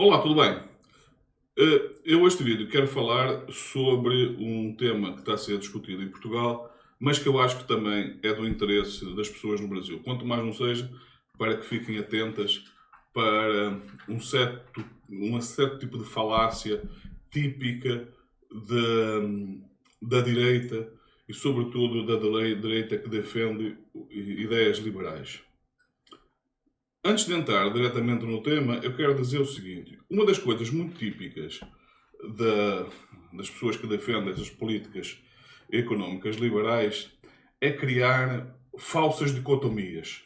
Olá, tudo bem? Eu este vídeo quero falar sobre um tema que está a ser discutido em Portugal, mas que eu acho que também é do interesse das pessoas no Brasil. Quanto mais não seja, para que fiquem atentas para um certo tipo de falácia típica da direita e, sobretudo, direita que defende ideias liberais. Antes de entrar diretamente no tema, eu quero dizer o seguinte: uma das coisas muito típicas da- das pessoas que defendem essas políticas económicas liberais é criar falsas dicotomias.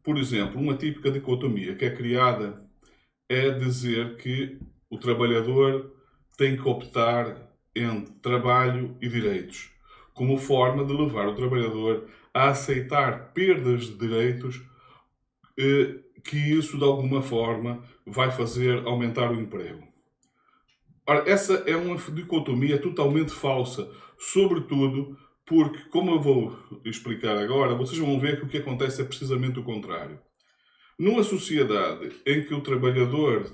Por exemplo, uma típica dicotomia que é criada é dizer que o trabalhador tem que optar entre trabalho e direitos, como forma de levar o trabalhador a aceitar perdas de direitos que isso de alguma forma vai fazer aumentar o emprego. Ora, essa é uma dicotomia totalmente falsa, sobretudo porque, como eu vou explicar agora, vocês vão ver que o que acontece é precisamente o contrário. Numa sociedade em que o trabalhador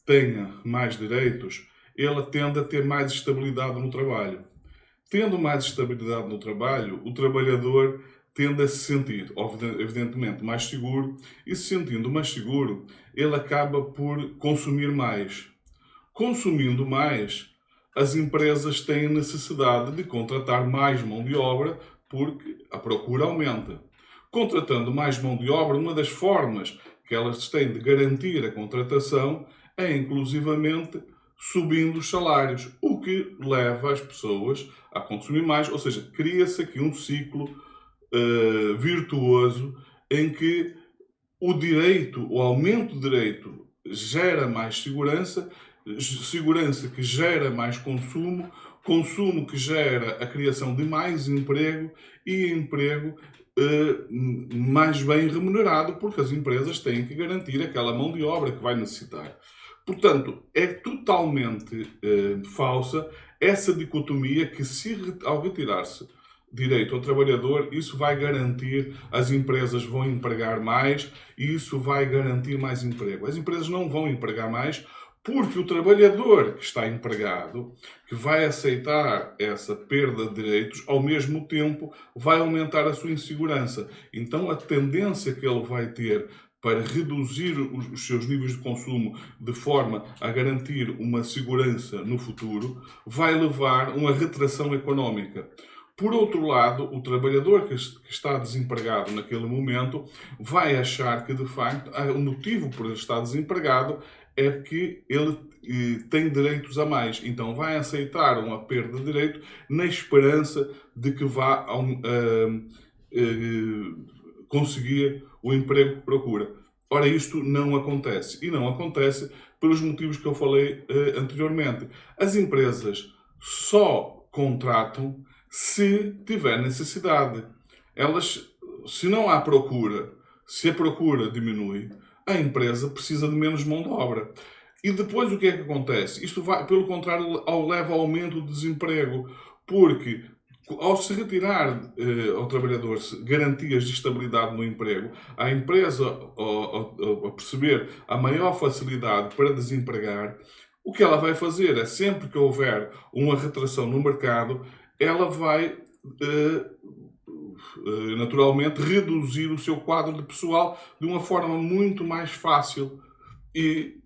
tenha mais direitos, ele tende a ter mais estabilidade no trabalho. Tendo mais estabilidade no trabalho, o trabalhador tende a se sentir, evidentemente, mais seguro, e se sentindo mais seguro, ele acaba por consumir mais. Consumindo mais, as empresas têm necessidade de contratar mais mão de obra porque a procura aumenta. Contratando mais mão de obra, uma das formas que elas têm de garantir a contratação é inclusivamente subindo os salários, o que leva as pessoas a consumir mais, ou seja, cria-se aqui um ciclo virtuoso em que o aumento de direito gera mais segurança, segurança que gera mais consumo, consumo que gera a criação de mais emprego e emprego mais bem remunerado, porque as empresas têm que garantir aquela mão de obra que vai necessitar. Portanto, é totalmente falsa essa dicotomia que, ao retirar-se direito ao trabalhador, isso vai garantir, as empresas vão empregar mais e isso vai garantir mais emprego. As empresas não vão empregar mais porque o trabalhador que está empregado, que vai aceitar essa perda de direitos, ao mesmo tempo vai aumentar a sua insegurança. Então a tendência que ele vai ter para reduzir os seus níveis de consumo de forma a garantir uma segurança no futuro, vai levar a uma retração económica. Por outro lado, o trabalhador que está desempregado naquele momento vai achar que, de facto, o motivo por ele estar desempregado é que ele tem direitos a mais. Então vai aceitar uma perda de direito na esperança de que vá conseguir o emprego que procura. Ora, isto não acontece. E não acontece pelos motivos que eu falei anteriormente. As empresas só contratam se tiver necessidade. Elas, se não há procura, se a procura diminui, a empresa precisa de menos mão de obra. E depois o que é que acontece? Isto vai, pelo contrário, leva ao aumento do desemprego, porque ao se retirar ao trabalhador garantias de estabilidade no emprego, a empresa, ao perceber a maior facilidade para desempregar, o que ela vai fazer é, sempre que houver uma retração no mercado, ela vai naturalmente reduzir o seu quadro de pessoal de uma forma muito mais fácil. E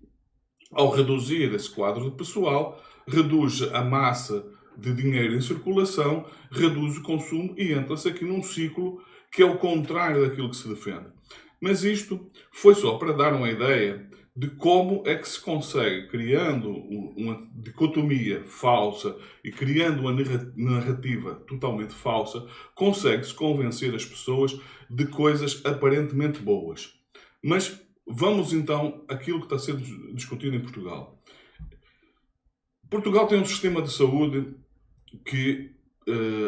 ao reduzir esse quadro de pessoal, reduz a massa de dinheiro em circulação, reduz o consumo e entra-se aqui num ciclo que é o contrário daquilo que se defende. Mas isto foi só para dar uma ideia de como é que se consegue, criando uma dicotomia falsa e criando uma narrativa totalmente falsa, consegue-se convencer as pessoas de coisas aparentemente boas. Mas vamos então àquilo que está a ser discutido em Portugal. Portugal tem um sistema de saúde que,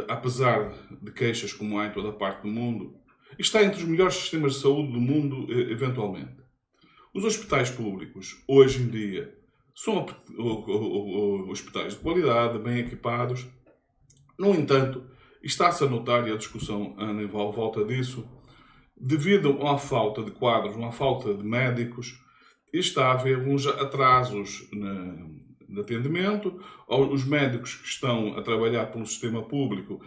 apesar de queixas como há em toda a parte do mundo, está entre os melhores sistemas de saúde do mundo, eventualmente. Os hospitais públicos, hoje em dia, são hospitais de qualidade, bem equipados. No entanto, está-se a notar, e a discussão anda em volta disso, devido à falta de quadros, à falta de médicos, está a haver uns atrasos no atendimento. Os médicos que estão a trabalhar pelo sistema público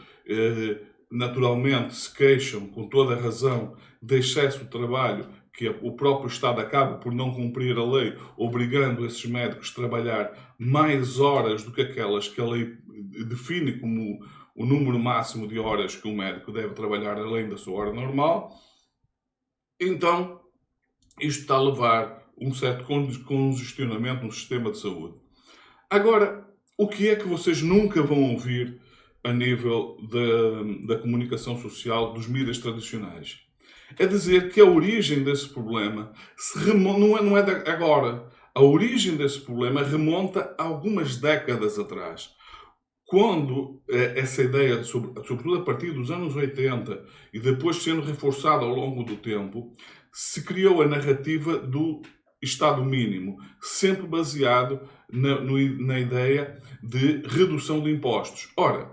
naturalmente se queixam, com toda a razão, de excesso de trabalho que o próprio Estado acaba por não cumprir a lei, obrigando esses médicos a trabalhar mais horas do que aquelas que a lei define como o número máximo de horas que um médico deve trabalhar além da sua hora normal. Então, isto está a levar um certo congestionamento no sistema de saúde. Agora, o que é que vocês nunca vão ouvir a nível da comunicação social dos mídias tradicionais? É dizer que a origem desse problema não é de agora. A origem desse problema remonta a algumas décadas atrás. Quando essa ideia, sobretudo a partir dos anos 80 e depois sendo reforçada ao longo do tempo, se criou a narrativa do Estado mínimo, sempre baseado na ideia de redução de impostos. Ora,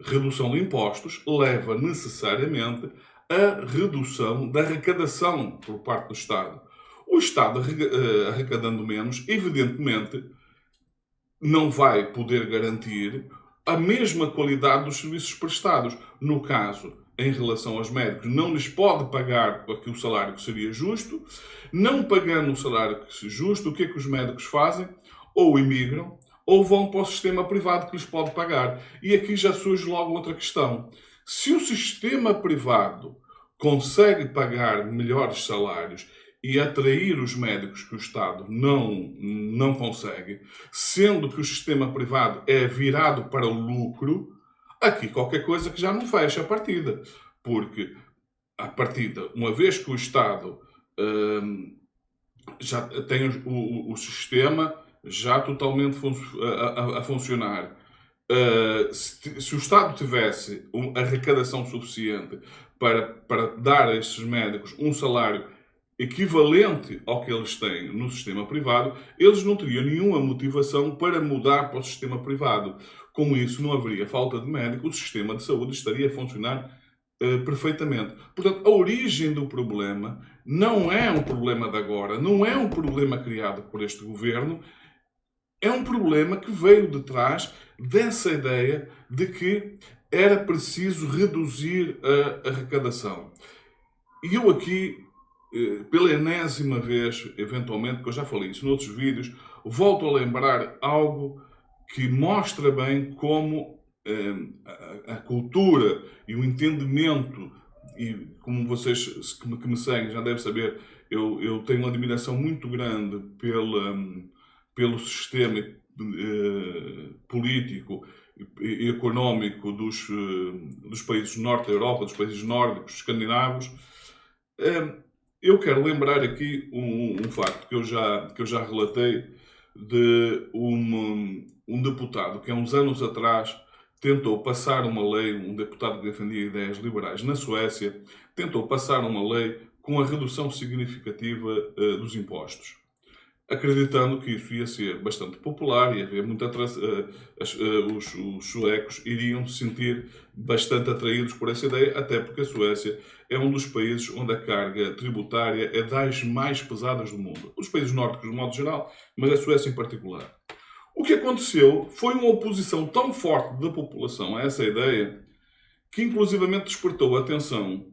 redução de impostos leva necessariamente a redução da arrecadação por parte do Estado. O Estado arrecadando menos, evidentemente, não vai poder garantir a mesma qualidade dos serviços prestados. No caso, em relação aos médicos, não lhes pode pagar o salário que seria justo. Não pagando o salário que seria justo, o que é que os médicos fazem? Ou imigram, ou vão para o sistema privado que lhes pode pagar. E aqui já surge logo outra questão. Se o sistema privado consegue pagar melhores salários e atrair os médicos que o Estado não consegue, sendo que o sistema privado é virado para o lucro, aqui qualquer coisa que já não fecha a partida. Porque, a partida, uma vez que o Estado já tem o sistema já totalmente a funcionar, se o Estado tivesse uma arrecadação suficiente para dar a esses médicos um salário equivalente ao que eles têm no sistema privado, eles não teriam nenhuma motivação para mudar para o sistema privado. Com isso, não haveria falta de médico, o sistema de saúde estaria a funcionar perfeitamente. Portanto, a origem do problema não é um problema de agora, não é um problema criado por este governo, é um problema que veio de trás dessa ideia de que era preciso reduzir a arrecadação. E eu aqui, pela enésima vez, eventualmente, que eu já falei isso noutros vídeos, volto a lembrar algo que mostra bem como a cultura e o entendimento, e como vocês que me seguem já devem saber, eu tenho uma admiração muito grande pelo sistema político e económico dos países do norte da Europa, dos países nórdicos, escandinavos. Eu quero lembrar aqui um facto que eu já relatei de um deputado que há uns anos atrás tentou passar uma lei, um deputado que defendia ideias liberais na Suécia, tentou passar uma lei com a redução significativa dos impostos, acreditando que isso ia ser bastante popular, ia haver muita os suecos iriam se sentir bastante atraídos por essa ideia, até porque a Suécia é um dos países onde a carga tributária é das mais pesadas do mundo. Os países nórdicos, de modo geral, mas a Suécia em particular. O que aconteceu foi uma oposição tão forte da população a essa ideia que inclusivamente despertou a atenção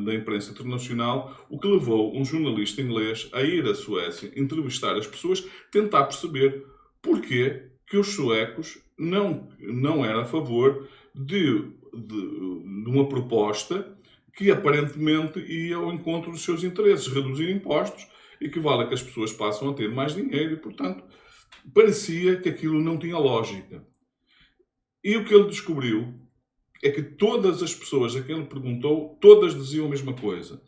da imprensa internacional, o que levou um jornalista inglês a ir à Suécia, entrevistar as pessoas, tentar perceber porquê que os suecos não eram a favor de uma proposta que aparentemente ia ao encontro dos seus interesses. Reduzir impostos equivale a que as pessoas passam a ter mais dinheiro e, portanto, parecia que aquilo não tinha lógica. E o que ele descobriu é que todas as pessoas a quem ele perguntou, todas diziam a mesma coisa.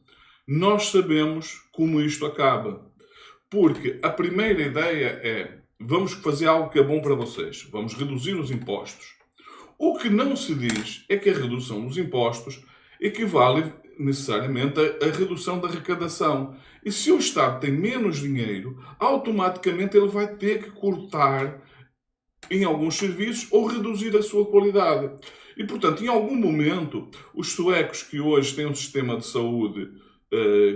Nós sabemos como isto acaba. Porque a primeira ideia é, vamos fazer algo que é bom para vocês. Vamos reduzir os impostos. O que não se diz é que a redução dos impostos equivale necessariamente à redução da arrecadação. E se o Estado tem menos dinheiro, automaticamente ele vai ter que cortar em alguns serviços ou reduzir a sua qualidade. E, portanto, em algum momento, os suecos que hoje têm um sistema de saúde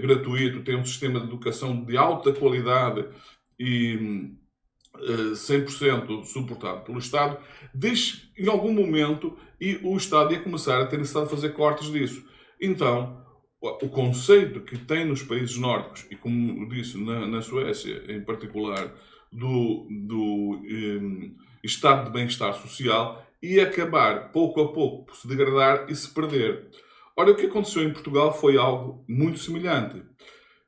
gratuito, tem um sistema de educação de alta qualidade e 100% suportado pelo Estado, diz em algum momento e o Estado ia começar a ter necessidade de fazer cortes disso. Então, o conceito que tem nos países nórdicos, e como disse na Suécia em particular, do estado de bem-estar social, ia acabar pouco a pouco por se degradar e se perder. Ora, o que aconteceu em Portugal foi algo muito semelhante.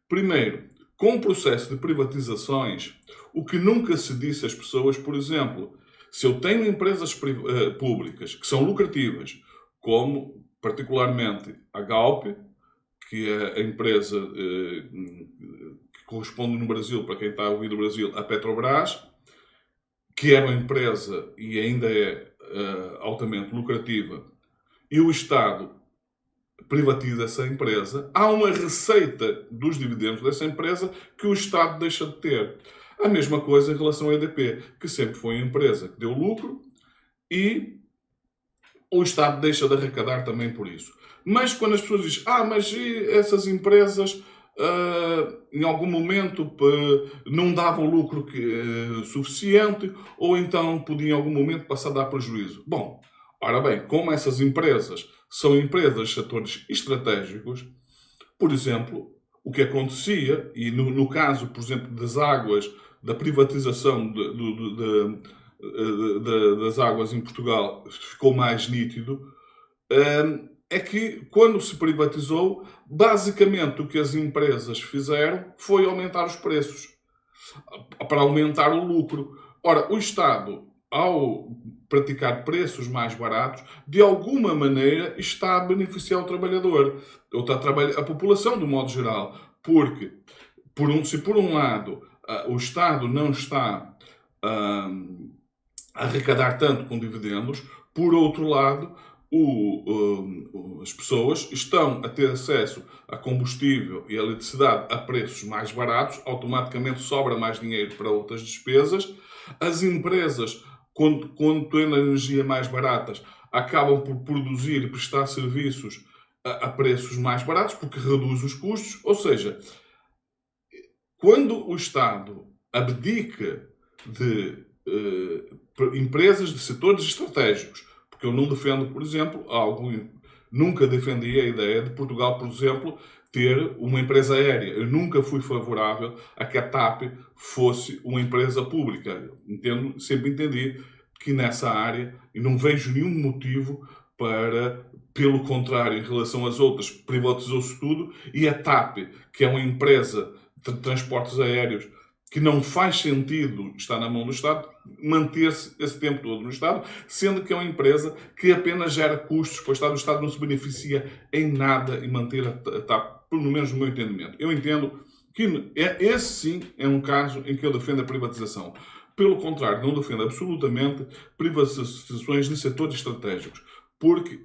Primeiro, com o processo de privatizações, o que nunca se disse às pessoas, por exemplo, se eu tenho empresas públicas que são lucrativas, como particularmente a Galp, que é a empresa que corresponde no Brasil, para quem está a ouvir do Brasil, a Petrobras, que é uma empresa e ainda é altamente lucrativa, e o Estado privatiza essa empresa, há uma receita dos dividendos dessa empresa que o Estado deixa de ter. A mesma coisa em relação à EDP, que sempre foi uma empresa que deu lucro e o Estado deixa de arrecadar também por isso. Mas quando as pessoas dizem, mas essas empresas em algum momento não davam lucro suficiente ou então podiam em algum momento passar a dar prejuízo. Bom, ora bem, como essas empresas são empresas de setores estratégicos, por exemplo, o que acontecia, e no caso, por exemplo, das águas, da privatização das águas em Portugal, ficou mais nítido, é que quando se privatizou, basicamente o que as empresas fizeram foi aumentar os preços, para aumentar o lucro. Ora, o Estado, ao praticar preços mais baratos, de alguma maneira está a beneficiar o trabalhador, ou a população do modo geral, porque se por um lado o Estado não está a arrecadar tanto com dividendos, por outro lado as pessoas estão a ter acesso a combustível e a eletricidade a preços mais baratos, automaticamente sobra mais dinheiro para outras despesas. As empresas, quando têm energia mais baratas, acabam por produzir e prestar serviços a preços mais baratos, porque reduz os custos. Ou seja, quando o Estado abdica de empresas de setores estratégicos, porque eu não defendo, por exemplo, nunca defendi a ideia de Portugal, por exemplo, ter uma empresa aérea. Eu nunca fui favorável a que a TAP fosse uma empresa pública. Sempre entendi que nessa área, e não vejo nenhum motivo para, pelo contrário, em relação às outras, privatizou-se tudo, e a TAP, que é uma empresa de transportes aéreos, que não faz sentido estar na mão do Estado, manter-se esse tempo todo no Estado, sendo que é uma empresa que apenas gera custos para o Estado. O Estado não se beneficia em nada em manter a TAP, pelo menos no meu entendimento. Eu entendo que esse sim é um caso em que eu defendo a privatização. Pelo contrário, não defendo absolutamente privatizações de setores estratégicos, porque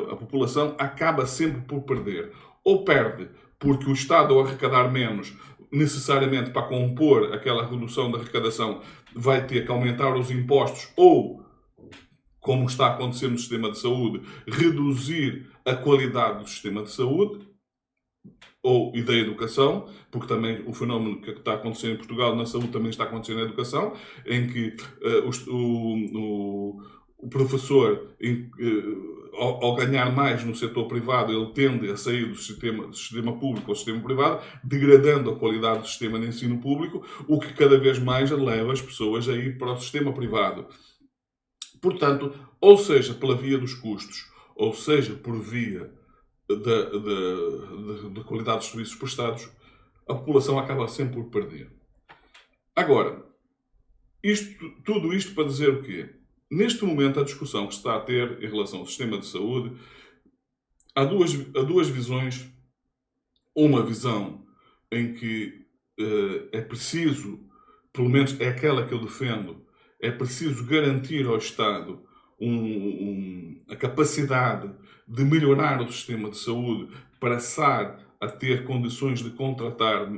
a população acaba sempre por perder. Ou perde porque o Estado, ao arrecadar menos, necessariamente para compor aquela redução da arrecadação, vai ter que aumentar os impostos ou, como está a acontecer no sistema de saúde, reduzir a qualidade do sistema de saúde e da educação, porque também o fenómeno que está acontecendo em Portugal na saúde também está acontecendo na educação, em que o professor, ao ganhar mais no setor privado, ele tende a sair do sistema público ao sistema privado, degradando a qualidade do sistema de ensino público, o que cada vez mais leva as pessoas a ir para o sistema privado. Portanto, ou seja, pela via dos custos, ou seja, por via da qualidade dos serviços prestados, a população acaba sempre por perder. Agora, tudo isto para dizer o quê? Neste momento, a discussão que se está a ter em relação ao sistema de saúde, há duas visões. Uma visão em que é preciso, pelo menos é aquela que eu defendo, é preciso garantir ao Estado a capacidade de melhorar o sistema de saúde, passar a ter condições de contratar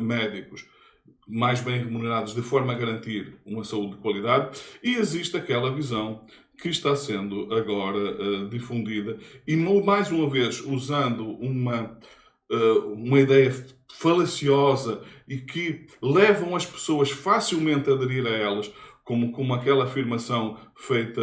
médicos mais bem remunerados, de forma a garantir uma saúde de qualidade. E existe aquela visão que está sendo agora difundida e, mais uma vez, usando uma uma ideia falaciosa e que levam as pessoas facilmente a aderir a elas, como aquela afirmação feita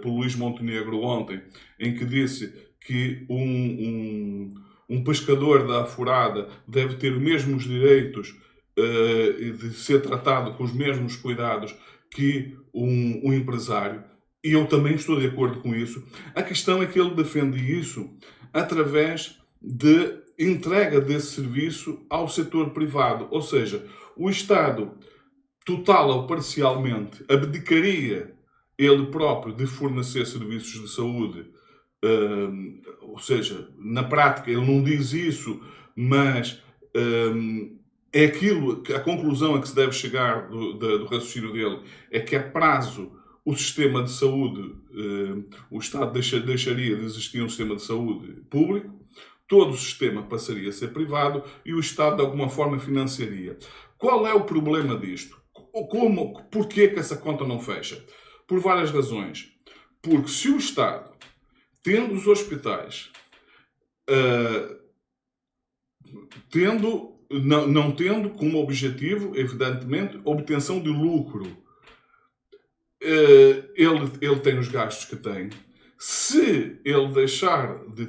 por Luís Montenegro ontem, em que disse que um pescador da Aforada deve ter os mesmos direitos de ser tratado com os mesmos cuidados que um empresário. E eu também estou de acordo com isso. A questão é que ele defende isso através de entrega desse serviço ao setor privado. Ou seja, o Estado, total ou parcialmente, abdicaria ele próprio de fornecer serviços de saúde. Ou seja, na prática ele não diz isso, mas é aquilo, a conclusão a que se deve chegar do raciocínio dele é que a prazo o sistema de saúde, o Estado deixaria de existir um sistema de saúde público, todo o sistema passaria a ser privado e o Estado de alguma forma financiaria. Qual é o problema disto? Porquê que essa conta não fecha? Por várias razões. Porque se o Estado, tendo os hospitais, não tendo como objetivo, evidentemente, a obtenção de lucro, ele tem os gastos que tem. Se ele deixar de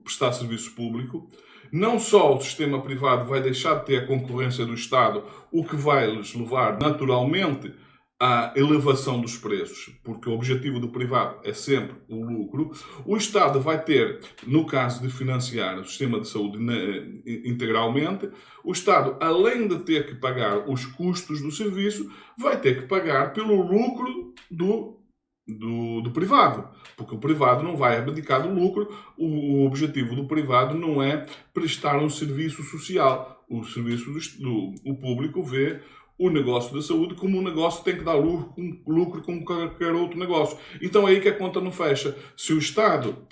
prestar serviço público, não só o sistema privado vai deixar de ter a concorrência do Estado, o que vai lhes levar naturalmente à elevação dos preços, porque o objetivo do privado é sempre o lucro. O Estado vai ter, no caso de financiar o sistema de saúde integralmente, o Estado, além de ter que pagar os custos do serviço, vai ter que pagar pelo lucro do privado, porque o privado não vai abdicar do lucro. O objetivo do privado não é prestar um serviço social. O serviço o público vê o negócio da saúde como um negócio que tem que dar lucro como qualquer outro negócio. Então é aí que a conta não fecha. Se o Estado,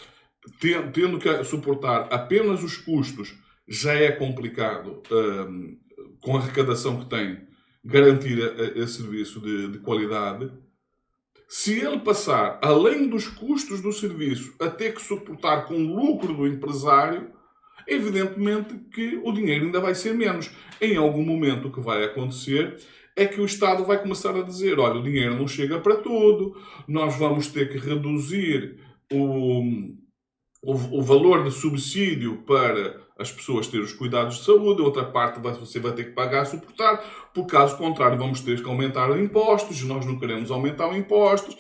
tendo que suportar apenas os custos, já é complicado, com a arrecadação que tem, garantir esse serviço de qualidade. Se ele passar, além dos custos do serviço, a ter que suportar com o lucro do empresário, evidentemente que o dinheiro ainda vai ser menos. Em algum momento o que vai acontecer é que o Estado vai começar a dizer: olha, o dinheiro não chega para tudo, nós vamos ter que reduzir o valor de subsídio para as pessoas terem os cuidados de saúde, outra parte você vai ter que pagar a suportar, por caso contrário vamos ter que aumentar impostos, nós não queremos aumentar impostos.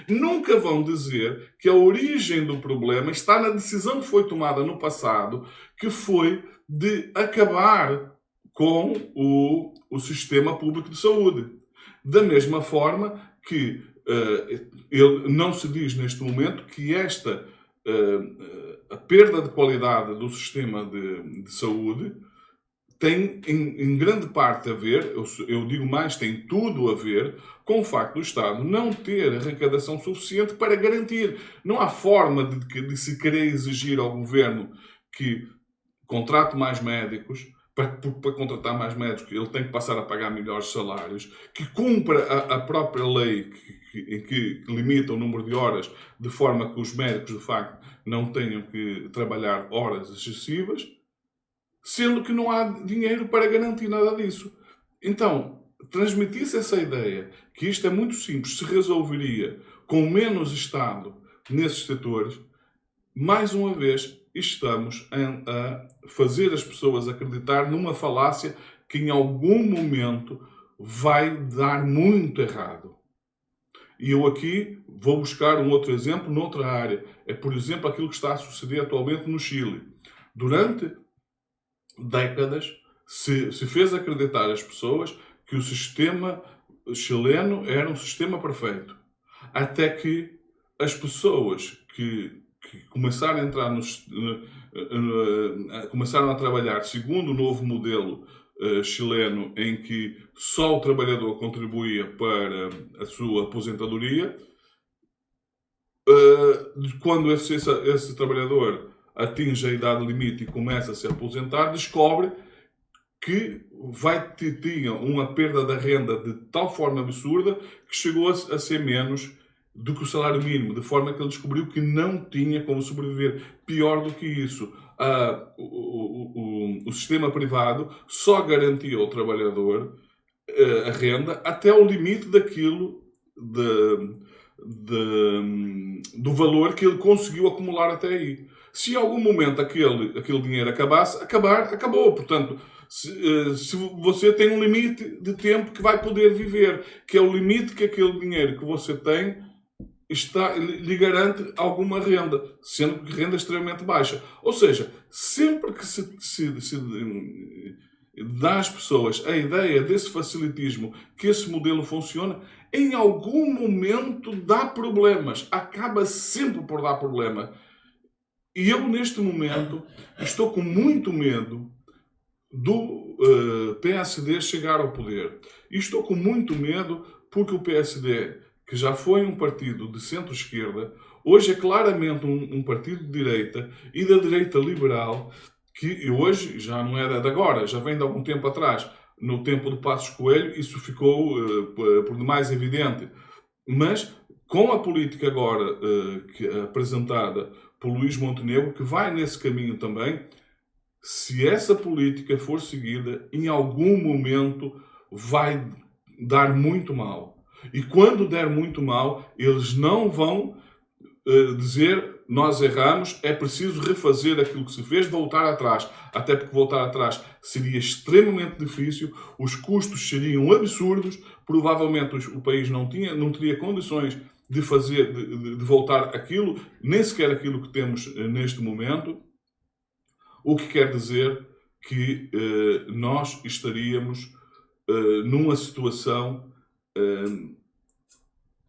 Nunca vão dizer que a origem do problema está na decisão que foi tomada no passado, que foi de acabar com o sistema público de saúde. Da mesma forma que não se diz neste momento que a perda de qualidade do sistema de saúde tem em grande parte a ver, eu digo mais, tem tudo a ver com o facto do Estado não ter arrecadação suficiente para garantir. Não há forma de se querer exigir ao Governo que contrate mais médicos. Para contratar mais médicos, ele tem que passar a pagar melhores salários, que cumpra a própria lei que limita o número de horas, de forma que os médicos, de facto, não tenham que trabalhar horas excessivas, sendo que não há dinheiro para garantir nada disso. Então, transmitir-se essa ideia que isto é muito simples, se resolveria com menos Estado nesses setores, mais uma vez, estamos a fazer as pessoas acreditar numa falácia que em algum momento vai dar muito errado. E eu aqui vou buscar um outro exemplo noutra área. É, por exemplo, aquilo que está a suceder atualmente no Chile. Durante décadas se fez acreditar às pessoas que o sistema chileno era um sistema perfeito. Até que as pessoas que começaram a entrar começaram a trabalhar segundo o novo modelo chileno, em que só o trabalhador contribuía para a sua aposentadoria. Quando esse trabalhador atinge a idade limite e começa a se aposentar, descobre que tinha uma perda da renda de tal forma absurda que chegou a ser menos do que o salário mínimo, de forma que ele descobriu que não tinha como sobreviver. Pior do que isso, o sistema privado só garantia ao trabalhador a renda até o limite daquilo do valor que ele conseguiu acumular até aí. Se em algum momento aquele dinheiro acabou. Portanto, se você tem um limite de tempo que vai poder viver, que é o limite que aquele dinheiro que você tem lhe garante alguma renda, sendo que renda extremamente baixa. Ou seja, sempre que se dá às pessoas a ideia desse facilitismo, que esse modelo funciona, em algum momento dá problemas. Acaba sempre por dar problema. E eu, neste momento, estou com muito medo do PSD chegar ao poder. E estou com muito medo porque o PSD, que já foi um partido de centro-esquerda, hoje é claramente um partido de direita e da direita liberal, que hoje já não é de agora, já vem de algum tempo atrás. No tempo de Passos Coelho, isso ficou por demais evidente. Mas, com a política agora apresentada por Luís Montenegro, que vai nesse caminho também, se essa política for seguida, em algum momento vai dar muito mal. E quando der muito mal, eles não vão dizer nós erramos, é preciso refazer aquilo que se fez, voltar atrás. Até porque voltar atrás seria extremamente difícil, os custos seriam absurdos, provavelmente o país não teria condições de fazer, de voltar aquilo, nem sequer aquilo que temos neste momento. O que quer dizer que nós estaríamos numa situação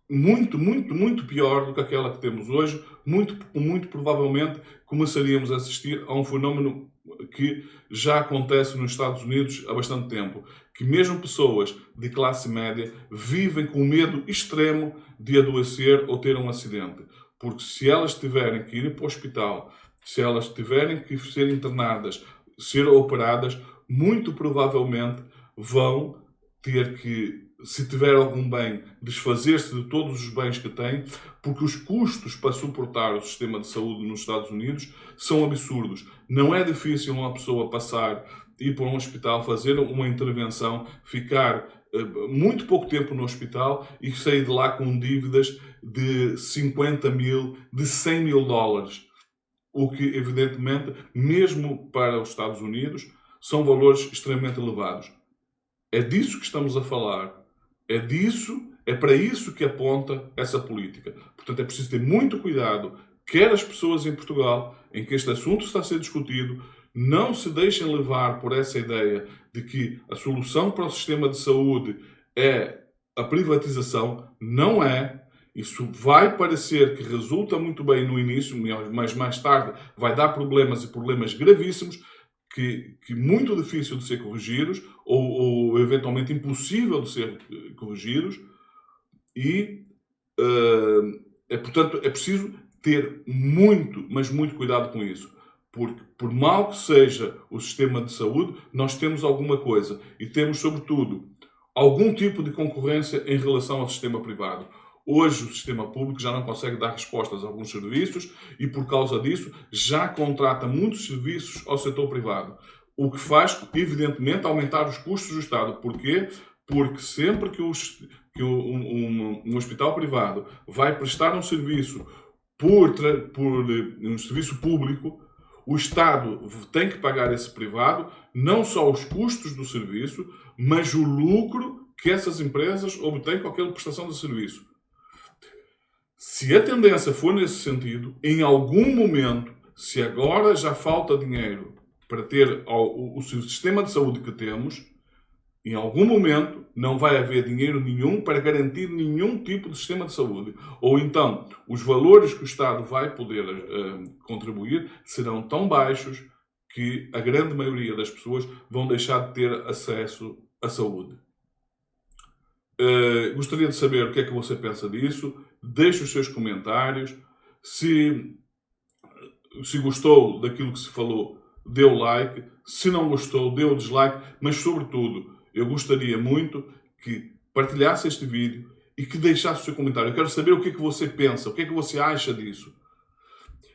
muito pior do que aquela que temos hoje. Muito provavelmente começaríamos a assistir a um fenómeno que já acontece nos Estados Unidos há bastante tempo, que mesmo pessoas de classe média vivem com medo extremo de adoecer ou ter um acidente. Porque se elas tiverem que ir para o hospital, se elas tiverem que ser internadas, ser operadas, muito provavelmente vão ter que, se tiver algum bem, desfazer-se de todos os bens que têm, porque os custos para suportar o sistema de saúde nos Estados Unidos são absurdos. Não é difícil uma pessoa passar, ir para um hospital, fazer uma intervenção, ficar muito pouco tempo no hospital e sair de lá com dívidas de 50 mil, de 100 mil dólares. O que, evidentemente, mesmo para os Estados Unidos, são valores extremamente elevados. É disso que estamos a falar. É para isso que aponta essa política. Portanto, é preciso ter muito cuidado, quer as pessoas em Portugal, em que este assunto está a ser discutido, não se deixem levar por essa ideia de que a solução para o sistema de saúde é a privatização. Não é. Isso vai parecer que resulta muito bem no início, mas mais tarde vai dar problemas e problemas gravíssimos, que muito difícil de ser corrigidos ou eventualmente impossível de ser corrigidos. E, portanto, é preciso ter muito, mas muito cuidado com isso. Porque, por mal que seja o sistema de saúde, nós temos alguma coisa. E temos, sobretudo, algum tipo de concorrência em relação ao sistema privado. Hoje o sistema público já não consegue dar respostas a alguns serviços e, por causa disso, já contrata muitos serviços ao setor privado. O que faz, evidentemente, aumentar os custos do Estado. Porquê? Porque sempre que um hospital privado vai prestar um serviço por um serviço público, o Estado tem que pagar esse privado não só os custos do serviço, mas o lucro que essas empresas obtêm com aquela prestação de serviço. Se a tendência for nesse sentido, em algum momento, se agora já falta dinheiro para ter o sistema de saúde que temos, em algum momento não vai haver dinheiro nenhum para garantir nenhum tipo de sistema de saúde. Ou então, os valores que o Estado vai poder contribuir serão tão baixos que a grande maioria das pessoas vão deixar de ter acesso à saúde. Gostaria de saber o que é que você pensa disso. Deixe os seus comentários. Se gostou daquilo que se falou, dê o like. Se não gostou, dê o dislike. Mas, sobretudo, eu gostaria muito que partilhasse este vídeo e que deixasse o seu comentário. Eu quero saber o que é que você pensa, o que é que você acha disso.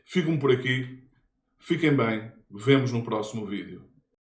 Fiquem por aqui. Fiquem bem. Vemos no próximo vídeo.